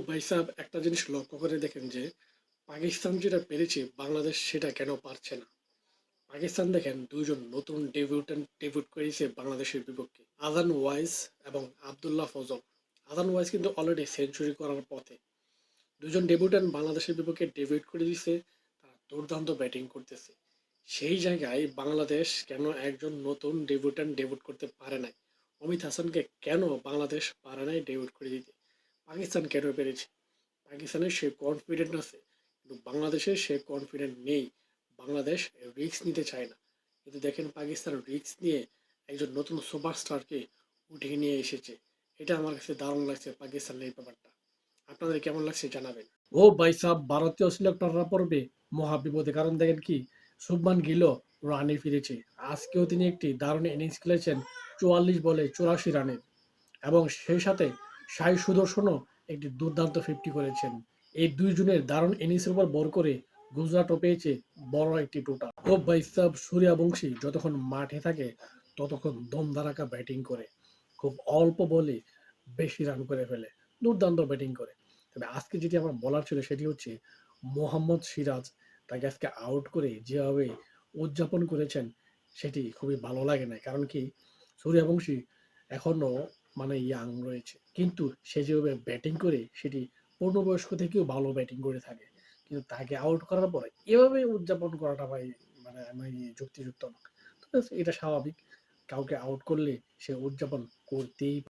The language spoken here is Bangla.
ভাই সাহেব, একটা জিনিস লক্ষ্য করে দেখেন যে পাকিস্তান যেটা পেরেছে বাংলাদেশ সেটা কেন পারছে না। পাকিস্তান দেখেন দুইজন নতুন ডেবিউট করেছে বাংলাদেশের বিপক্ষে, আজান ওয়াইস এবং আব্দুল্লাহ ফজল। আজান ওয়াইস কিন্তু অলরেডি সেঞ্চুরি করার পথে। দুজন ডেবিউট্যান্ট বাংলাদেশের বিপক্ষে ডেবিউট করে দিছে, তারা দুর্দান্ত ব্যাটিং করতেছে। সেই জায়গায় বাংলাদেশ কেন একজন নতুন ডেবিউট করতে পারে নাই? অমিত হাসানকে কেন বাংলাদেশ পারে নাই ডেবিউট করে দিতে? পাকিস্তান কেন পেরেছে? পাকিস্তানের সে কনফিডেন্ট আছে, কিন্তু বাংলাদেশের সে কনফিডেন্ট নেই। বাংলাদেশ রিস্ক নিতে চায় না। কিন্তু দেখেন পাকিস্তান রিস্ক নিয়ে একজন নতুন সুপারস্টারকে উঠিয়ে নিয়ে এসেছে। এটা আমার কাছে দারুণ লাগছে পাকিস্তানের এই ব্যাপারটা। আপনাদের কেমন লাগছে জানাবেন। ও ভাই সাহ, ভারতীয় সিলেক্টররা পড়বে মহা বিপদে। কারণ দেখেন কি, শুভমান গিলও রানে ফিরেছে। আজকেও তিনি একটি দারুণ ইনিংস খেলেছেন, 44 বলে 84 রানের। এবং সেই সাথে সাই সুদর্শনও একটি দুর্দান্ত 50 করেছেন। এই দুইজনের দারুণ ইনিংসের উপর ভর করে গুজরাটও পেয়েছে বড় একটি টোটাল। ও ভাই সাহেব, সূর্যবংশী যতক্ষণ মাঠে থাকে ততক্ষণ দমদারাকা ব্যাটিং করে, খুব অল্প বলে বেশি রান করে ফেলে, দুর্দান্ত ব্যাটিং করে। তবে আজকে যেটি আমার বলার ছিল সেটি হচ্ছে মোহাম্মদ সিরাজ তাকে আজকে আউট করে যেভাবে উদযাপন করেছেন সেটি খুবই ভালো লাগে না। কারণ কি, সূর্যবংশী এখনো ইয়াং রয়েছে, কিন্তু সে যেভাবে ব্যাটিং করে সেটি পূর্ণবয়স্ক থেকেও ভালো ব্যাটিং করে থাকে। কিন্তু তাকে আউট করার পরে এভাবে উদযাপন করাটা ভাই আমি যুক্তিযুক্ত না। তো এটা স্বাভাবিক, কাউকে আউট করলে সে উদযাপন করতেই